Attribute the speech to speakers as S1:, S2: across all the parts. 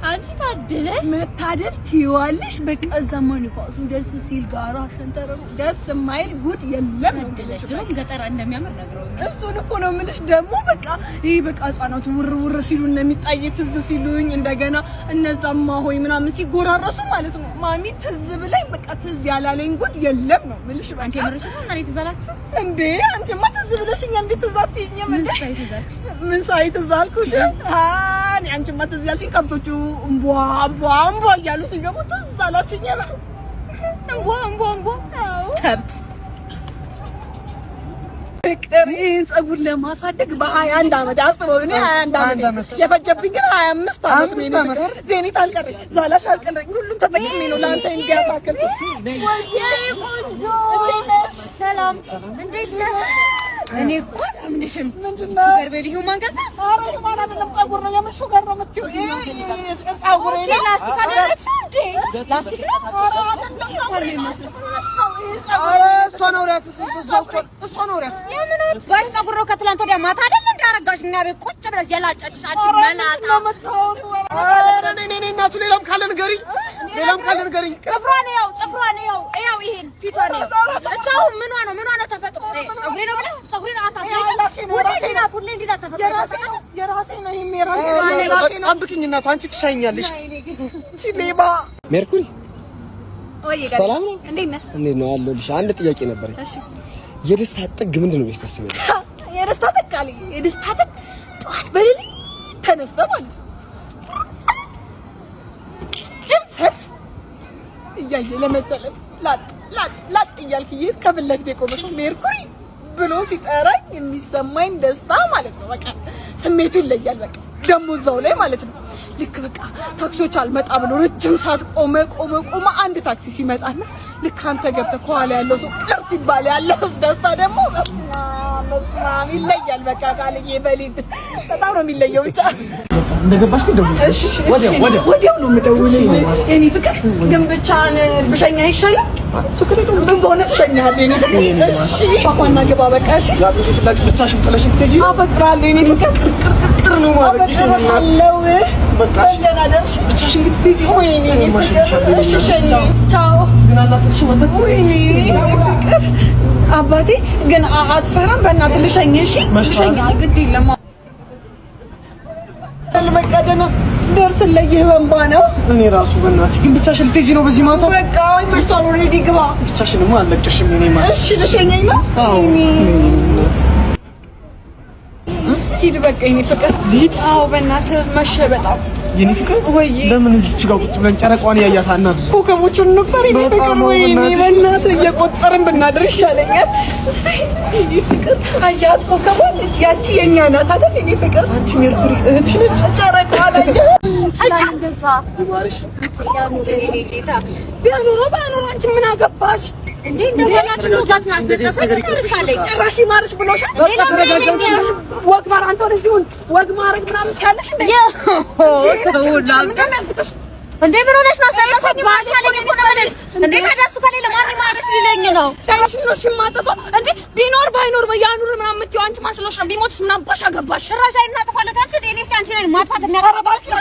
S1: አንቺ ታድለሽ
S2: መታደል ትይዋለሽ። በቃ ዘመን ፋሱ ደስ ሲል ጋራ ሸንተረሩ ደስ የማይል ጉድ የለም።
S1: ታድለሽ ደግሞ ገጠር እንደሚያምር ነግረውኝ
S2: እሱን እኮ ነው የምልሽ። ደግሞ በቃ ይሄ በቃ ህጻናቱ ውር ሲሉ እንደሚጣይ ትዝ ሲሉኝ እንደገና እነዛማ ሆይ ምናምን ሲጎራረሱ ማለት ነው ማሚ ትዝ ብለኝ በቃ ትዝ ያላለኝ ጉድ የለም ነው የምልሽ።
S1: አንቺ ምርሽ ነው ማለት ትዛላችሁ እንዴ?
S2: አንቺማ ትዝ ብለሽኝ እንዴት ትዛትይኝ? ምን ሳይት ትዛልኩሽ? አኒ አንቺማ ትዝ ያልሽኝ ከብቶቹ እምቧ እያሉ ሲገቡ ትዝ አላችኝ ነው።
S1: እምቧ ከብት
S2: ፍቅር ይሄን ፀጉር ለማሳደግ በ21 አመት አስበው። እኔ 21 አመት የፈጀብኝ ግን 25 አመት ነው። ዜኒት አልቀረኝ፣ ዛላሽ አልቀረኝ፣ ሁሉም ተጠቅሜ ነው ለአንተ እንዲያሳክል።
S1: ወይዬ ቆንጆ ሰላም፣ እንዴት ነህ? እኔ እኮ ምንሽም ሹገር ቤቢ ሁማን ገዛ።
S2: ኧረ ሁማን አይደለም ፀጉር ነው የምን ሹገር ነው የምትይው? ፀጉር ነው
S1: ላስቲክ አደረግሽ እንዴ? ላስቲክ ነው? ኧረ አይደለም ፀጉር ነው።
S2: እሷ ነው ሪያት እሷ ነው ሪያት
S1: የምን አባሽ ፀጉር ነው? ከትላንት ወዲያ ማታ አይደል እንደ አረጋሽ እና ቤት ቁጭ ብለሽ የላጨችሽ አንቺ መላጣ።
S2: ኧረ እኔ እናቱ ሌላም ካለ ንገሪኝ፣ ሌላም ካለ ንገሪኝ።
S1: ጥፍሯ ነው ያው ይሄን ፊቷ ነው እቻው ምኗ ነው ተፈጥሮ ፀጉሬ ነው ብለህ ፀጉሬ ነው አታውቂ። ሁሌ እንዲህ ተፈጥሮ
S2: የራሴ ነው ይሄም የራሴ ነው። ጠብቂኝ እናቱ አንቺ ትሻኛለሽ። እቺ ሌባ
S3: ሜርኩሪ
S1: ወይ
S3: ሰላም ነው?
S1: እንዴት ነህ?
S3: እንዴት ነው አለሁልሽ። አንድ ጥያቄ ነበረኝ።
S1: እሺ
S3: የደስታ ጥግ ምንድነው ብለሽ ታስቢያለሽ?
S2: የደስታ ጥግ አለኝ። የደስታ ጥግ ጠዋት በሌሊት ተነስተህ ማለት ነው ጅም ሰልፍ እያየ ለመሰለፍ ላጥ እያልክ ይሄ ከፊት ለፊት የቆመ ሰው ሜርኩሪ ብሎ ሲጠራኝ የሚሰማኝ ደስታ ማለት ነው። በቃ ስሜቱ ይለያል። በቃ ደሞ እዛው ላይ ማለት ነው። ልክ በቃ ታክሲዎች አልመጣ ብሎ ረጅም ሰዓት ቆመ አንድ ታክሲ ሲመጣና ልክ አንተ ገብተህ ከኋላ ያለው ሰው ቅር ሲባል ያለው ደስታ ደግሞ መስማም ይለያል። በቃ ካልዬ በሊድ በጣም ነው የሚለየው። ብቻ
S3: እንደገባሽ ግን ደውልሽ።
S2: ወዲያው ነው የምደውልልህ የኔ ፍቅር። ግን ብቻህን ብሸኛ ይሻላል። ምን በሆነ ትሸኛለህ የኔ ፍቅር? እሺ ሻኳና ግባ በቃ። እሺ
S3: ያጥንት ፍላጭ ብቻሽን ጥለሽ ትሄጂ?
S2: አፈቅራለሁ የኔ ፍቅር። ቅር ነው ማለት ነው። በቃ ደህና ደርሽ።
S3: ብቻሽን ግን ትሄጂ?
S2: ወይኔ ፍቅር። እሺ ሸኝ። ቻው።
S3: ግን አላፍርሽ ወጣ።
S2: ወይኔ ፍቅር አባቴ ግን አትፈራም? በእናትህ ልሸኝ። እሺ ልሸኝ ግድ የለም። በቃ ደህና ደርስልኝ። በእንባ ነው
S3: እኔ ራሱ በእናትሽ ግን ብቻሽን ልትሄጂ ነው በዚህ ማታ?
S2: በቃ መሽቷል። ኦልሬዲ ግባ።
S3: ብቻሽንማ አልለቅሽም የኔ ማለት።
S2: እሺ ልሸኘኝ ነው?
S3: አዎ
S2: ሂድ በቃ የኔ ፍቅር ሂድ። አዎ በእናትህ መሸ በጣም
S3: የኔ ፍቅር።
S2: ወይ
S3: ለምን እዚች ጋር ቁጭ ብለን ጨረቋን ያያታና
S2: ኮከቦቹን እንቁጠር የኔ ፍቅር። ወይ በእናትህ እየቆጠርን ብናድር ይሻለኛል። እስቲ የኔ ፍቅር አያት ኮከቧን ያቺ የኛ ናት አይደል የኔ ፍቅር?
S3: አንቺ ሜርኩሪ እህትሽ ነች።
S2: ጨረቋ ላይ
S1: እንደዛ
S3: ይማርሽ
S2: ቢያኖረው አንቺ ምን አገባሽ
S1: እንዴ? እንደሆናችሁ ነው ጋር አስነጠሰኝ።
S2: ጭራሽ ይማርሽ ብሎሻል። በቃ ተረጋጋሽ። ወግ ማር አንተ ወደዚሁን ወግ ማረግ ምናምን ካለሽ እንዴ
S1: እንዴ ምን ሆነሽ ነው? ሰለፈ ባታ ላይ እኮ ነው ማለት እንዴ? ከደሱ ከሌለ ማን ይማርሽ ሊለኝ ነው?
S2: ታላሽ ነው ሽማጠፋ እንዴ? ቢኖር ባይኖር በያኑር ምናምን የምትይው አንቺ ማስሎሽ ነው። ቢሞትስ ምን አባሽ አገባሽ?
S1: ጭራሽ አይናጠፋለታችሁ እንዴ? እኔ አንቺ ነኝ ማጥፋት የሚያቀርባችሁ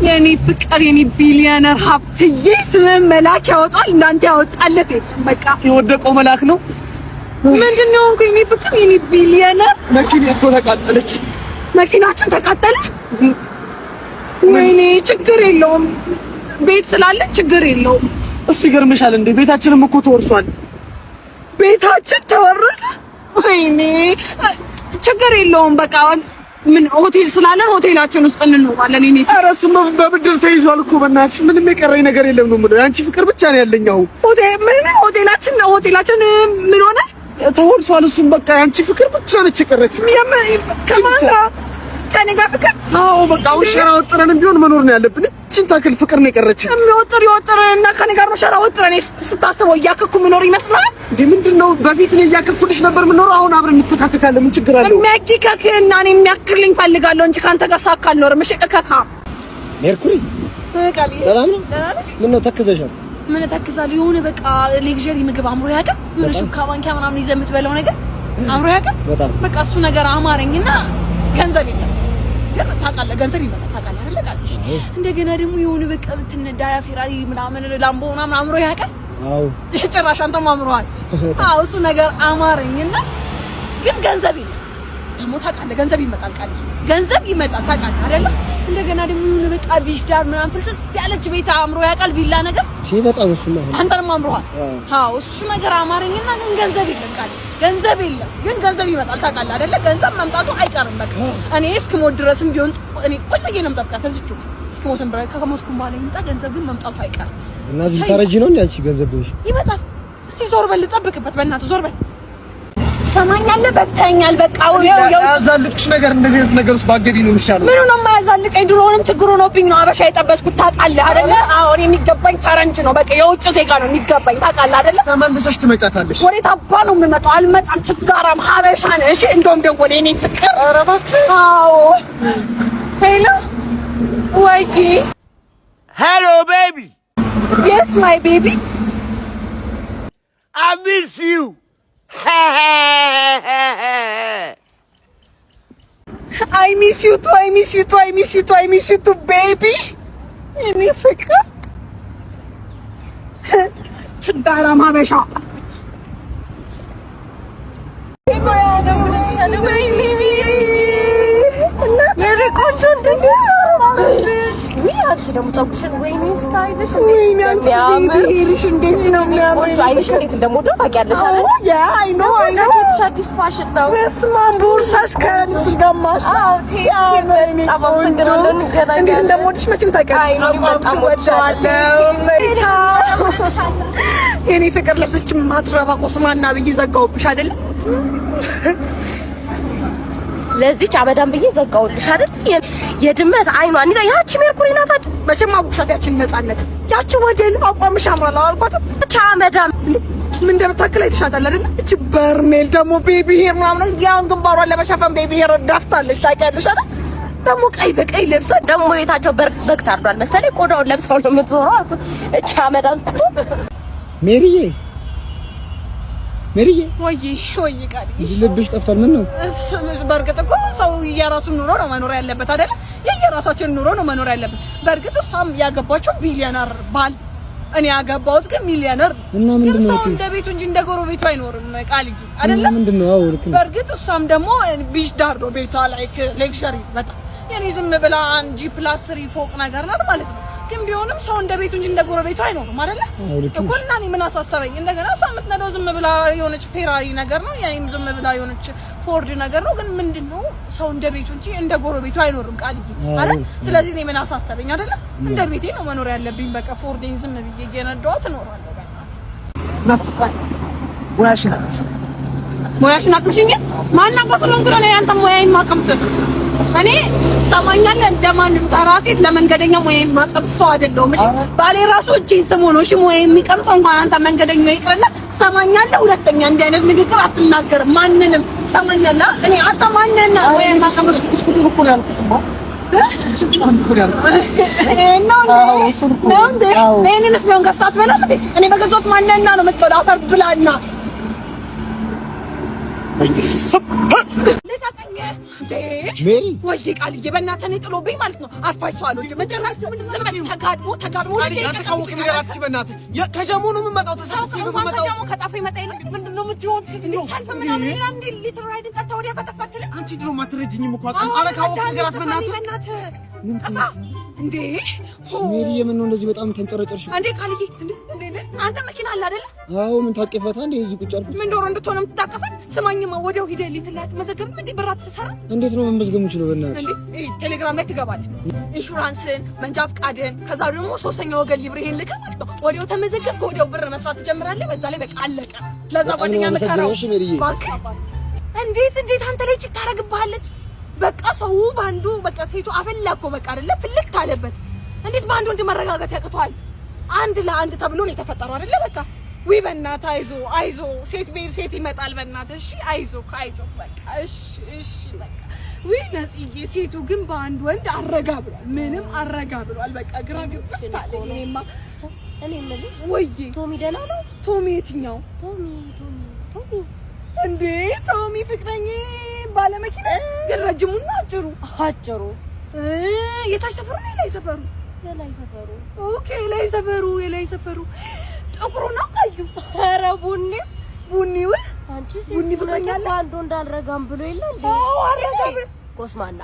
S2: የኔ ፍቅር የኔ ቢሊዮነር ሀብትዬ ስምን መላክ ያወጣል እንዳንተ ያወጣለት በቃ
S3: የወደቀው መልአክ ነው።
S2: ምንድነው እንኳን የኔ ፍቅር የኔ ቢሊዮነር
S3: መኪና እኮ ተቃጠለች።
S2: መኪናችን ተቃጠለ። ወይኔ ችግር የለውም ቤት ስላለ ችግር የለውም።
S3: እሱ ይገርምሻል እንዴ ቤታችንም እኮ ተወርሷል።
S2: ቤታችን ተወረሰ። ወይኔ ችግር የለውም በቃ ምን ሆቴል ስላለን ሆቴላችን ውስጥ እንኖራለን። እኔ
S3: ኧረ እሱም በብድር ተይዟል እኮ በእናትሽ ምንም የቀረኝ ነገር የለም ነው የምለው። ያንቺ ፍቅር ብቻ ነው ያለኝ። አሁን ሆቴላችን ምን ሆነ? ተወርሷል። እሱም በቃ ያንቺ ፍቅር ብቻ ነች የቀረች።
S2: ከማን ጋር? ከእኔ ጋር ፍቅር?
S3: አዎ በቃ ሸራ ወጥረንም ቢሆን መኖር ነው ያለብን። እቺን ታክል ፍቅር ነው የቀረች።
S2: የሚወጥር እና ከእኔ ጋር ነው ሸራ ወጥረን ስታስበው እያከኩ ምኖር ይመስላል
S3: እንዴ? ምንድነው በፊት ነው እያከኩልሽ ነበር የምኖረው። አሁን አብረን እንተካከካለን። ምን ችግር አለው?
S2: የሚያኪከክና እኔ የሚያክርልኝ ፈልጋለሁ እንጂ ካንተ ጋር ሳካ አልኖርም። እሺ እከካ
S3: ሜርኩሪ ሰላም ነው? ምን ነው ተከዘሻል?
S2: ምን ተከዛለሁ? የሆነ በቃ ሌክዠሪ ምግብ አምሮ ያውቃል። የሆነ ሹካ ባንኪያ ምናምን ይዘህ የምትበላው ነገር አምሮ ያውቃል በቃ እሱ ነገር አማረኝና ገንዘብ የለም ግን ታውቃለህ ገንዘብ ይመጣል ታውቃለህ አይደል ቃል እንደገና ደግሞ የሆነ በቃ ብትነዳ ፌራሪ ምናምን ላምቦ ምናምን አምሮ ያውቃል አዎ ጭራሽ አንተም አምሮሃል አዎ እሱ ነገር አማረኝና ግን ገንዘብ የለም ደግሞ ታውቃለህ ገንዘብ ይመጣል ቃል ገንዘብ ይመጣል ታውቃለህ አይደል እንደገና ደግሞ የሆነ በቃ ቢሽዳር ምናምን ፍልስስ ያለች ቤት አምሮ ያውቃል ቪላ ነገር
S3: በጣም እሱ ነው
S2: አንተም አምሮሃል አዎ እሱ ነገር አማረኝና ግን ገንዘብ የለም ቃል ገንዘብ የለም ግን ገንዘብ ይመጣል ታውቃለህ አይደል ገንዘብ መምጣቱ አይቀርም በቃ እኔ እስክሞት ድረስም ቢሆን እኔ ቆይ በየ ነው የምጠብቃት እዚቹ እስክሞትም ድረስ ከሞትኩም በኋላ ይመጣ ገንዘብ ግን መምጣቱ አይቀርም
S3: እና እዚህ ታረጂ ነው እንዴ አንቺ ገንዘብ ብለሽ
S2: ይመጣል እስቲ ዞር በል ጠብቅበት በእናትህ ዞር በል ሰማኛለህ በቅተኛል በቃ
S3: ያዛልቅሽ ነገር እንደዚህ አይነት ነገር ውስጥ ባገቢ ነው የሚሻለው
S2: ምኑ ነው የማያዛልቀኝ ድሮውንም ችግሩ ነውብኝ ነው አበሻ የጠበስኩት ታውቃለህ አይደለ አዎ እኔ የሚገባኝ ፈረንጅ ነው በቃ የውጭ ዜጋ ነው የሚገባኝ ታውቃለህ አይደለ
S3: ተመልሰሽ ትመጫታለሽ
S2: ወዴት አባ ነው የምመጣው አልመጣም ችጋራም ሀበሻ ነህ እሺ እንደውም ደወለ የኔ ፍቅር ኧረ እባክህ አዎ ሄሎ ወይ
S4: ሄሎ ቤቢ
S2: የስ ማይ ቤቢ
S4: I miss you
S2: I miss you too, I miss you too, I miss you too, I miss you too, baby. የኔ ፍቅር ችጋራ ማበሻ አንቺ ደግሞ ፀጉርሽን ወይኔ ስታይልሽ እንዴት ነው የሚያምር አይንሽ እንዴት እንደምወደው ታውቂያለሽ አይደል ያ አይ ኖ ጃኬትሽ አዲስ ፋሽን ነው በስመ አብ ቦርሳሽ ከልብስሽ ጋማሽ በጣም አመሰግናለሁ እንገናኛለን እንዴት እንደምወድሽ መቼም ታውቂያለሽ አይ ኖ በጣም ወድሻለሁ የኔ ፍቅር ለዚች ማትረባ ቆስማና ብዬ ዘጋሁብሽ አይደል ለዚች አበዳም ብዬ ዘጋውልሽ አይደል የድመት አይኗን ይዛ ያቺ ሜርኩሪ ናት አይደል መቼም አቡሻት ያቺን ነፃነት ያቺ ወደል አቋምሽ አማላ አልኳት ብቻ አመዳም ምን እንደምታከለ አይተሻታል አይደል እቺ በርሜል ደግሞ ቤቢ ሄር ምናምን ያን ግንባሯን ለመሸፈን ቤቢ ሄር ዳፍታለች ታውቂያለሽ አይደል ደግሞ ቀይ በቀይ ለብሳ ደግሞ የታቸው በግ ታርዷል መሰለኝ ቆዳውን ለብሳው ነው የምትዞረው እቺ አመዳም ሜሪዬ ወይ ቃል
S3: ልብሽ ጠፍቷል ምን ነው
S2: በርግጥ እኮ ሰው የራሱን ኑሮ ነው መኖር ያለበት አይደል የየራሳችን ኑሮ ነው መኖር ያለበት በርግጥ እሷም ያገባችው ቢሊዮነር ባል እኔ ያገባሁት ግን ሚሊዮነር
S3: እና ምንድነው
S2: እንደ ቤቱ እንጂ እንደ ጎረቤቱ አይኖርም ቃልዬ አይደል
S3: ምንድነው አዎ ልክ ነው
S2: በርግጥ እሷም ደግሞ ቢች ዳር ነው ቤቷ ላይክ ሌክቸሪ በጣም የኔ ዝም ብላ አንጂ ፕላስ 3 ፎቅ ነገር ናት ማለት ነው ግን ቢሆንም ሰው እንደ ቤቱ እንጂ እንደ ጎረቤቱ አይኖርም አይደል እኮ እና እኔ ምን አሳሰበኝ እንደገና እሷ የምትነዳው ዝም ብላ የሆነች ፌራሪ ነገር ነው ያኔም ዝም ብላ የሆነች ፎርድ ነገር ነው ግን ምንድነው ሰው እንደ ቤቱ እንጂ እንደ ጎረቤቱ አይኖርም ቃልዬ አይደል ስለዚህ እኔ ምን አሳሰበኝ አይደል እንደ ቤቴ ነው መኖር ያለብኝ በቃ ፎርዴን ዝም ብዬ እየነዳኋት እኖራለሁ በቃ ሙያሽን አጥምሽኝ ማናውቀው ስለሆንኩ ነው ያንተ ሙያዬን ማቀምስ እኔ ሰማኛለህ እንደማንም ተራሴት ለመንገደኛ ሙያዬን ማቀምስ ሰው አይደለሁም እሺ ባሌ ራሱ እጄን ስሞ ነው እሺ ሙያዬን የሚቀምሰው እንኳን አንተ መንገደኛ ይቅርና ሰማኛለህ ሁለተኛ እንዲህ አይነት ንግግር አትናገር ማንንም ሰማኛለህ እኔ አንተ ማንነና ሙያዬን ማቀምስ እኮ ነው ያልኩት እኔንስ ቢሆን ገዝታት በላም እንዴ እኔ በገዛሁት ማንነና ነው የምትበላው አፈር ብላና
S3: ሜሪ
S2: ወይ ቃልዬ በእናትህ እኔ ጥሎብኝ ማለት ነው አርፋይ ሰው አልወድም መጨረሻ ተጋድሞ
S3: ያልተቃወቅ ነገር አትሲ በእናትህ ከጀሙ ነው የምመጣው ተሳፍቶ ነው የምመጣው
S2: ከጀሙ ከጣፈ ይመጣ ይልቅ ምንድነው የምትሆን ሰልፍ ምናምን እንዴ ሊትር ራይድ ቀጥታ ወዲያ ከተፈተለ
S3: አንቺ ድሮ ማትረጅኝም እኮ አረካወቅ ነገር በእናትህ
S2: ጠፋ እንዴ
S3: ሜሪ የምን ነው እንደዚህ በጣም ተንጨረጨርሽ
S2: እንዴ ቃልዬ እንዴ አንተ መኪና አለ አይደል
S3: አዎ ምን ታቀፈታ እንዴ እዚህ ቁጭ አልኩት
S2: ምን ዶሮ እንድትሆን የምትታቀፈት ስማኝማ ወዲያው ሂደህ ሊትላት መዘገብም እንዴ ብራት ተሰራ
S3: እንዴት ነው መመዝገብ የምችለው በእናትሽ
S2: እንዴ ቴሌግራም ላይ ትገባለህ ኢንሹራንስን መንጃ ፍቃድን ከዛ ደግሞ ሶስተኛ ወገን ሊብሬህን ልከህ ማለት ነው ወዲያው ተመዘገብክ ወዲያው ብር መስራት ትጀምራለህ በዛ ላይ በቃ አለቀ ለዛ ጓደኛ መከራው እንዴት አንተ ላይ ጭት ታረግብሃለች በቃ ሰው ባንዱ በቃ ሴቱ አፈላኮ በቃ አይደለ ፍልክ አለበት እንዴት ባንዱ እንዲመረጋጋት ያቅቷል አንድ ለአንድ ተብሎ ነው የተፈጠረው አይደለ በቃ ወይ በእናትህ አይዞ ሴት ቤት ሴት ይመጣል በእናትህ እሺ አይዞ በቃ እሺ በቃ ወይ ነጽዬ ሴቱ ግን በአንድ ወንድ አረጋ ብሏል ምንም አረጋ ብሏል በቃ ግራ ገብቷል እኔ ማለት ወይ ቶሚ ደህና ነው ቶሚ የትኛው ቶሚ እንዴ ቶሚ ፍቅረኝ ባለ መኪና ግን ረጅሙና አጭሩ የታች ሰፈሩ ነው የላይ ሰፈሩ ኦኬ የላይ ሰፈሩ ጥቁሩ ነው ቀዩ
S1: ኧረ ቡኒው
S2: አንቺ ቡኒ ፍቅረኛ
S1: አንዱ እንዳልረጋም ብሎ የለ እንዴ ኮስማና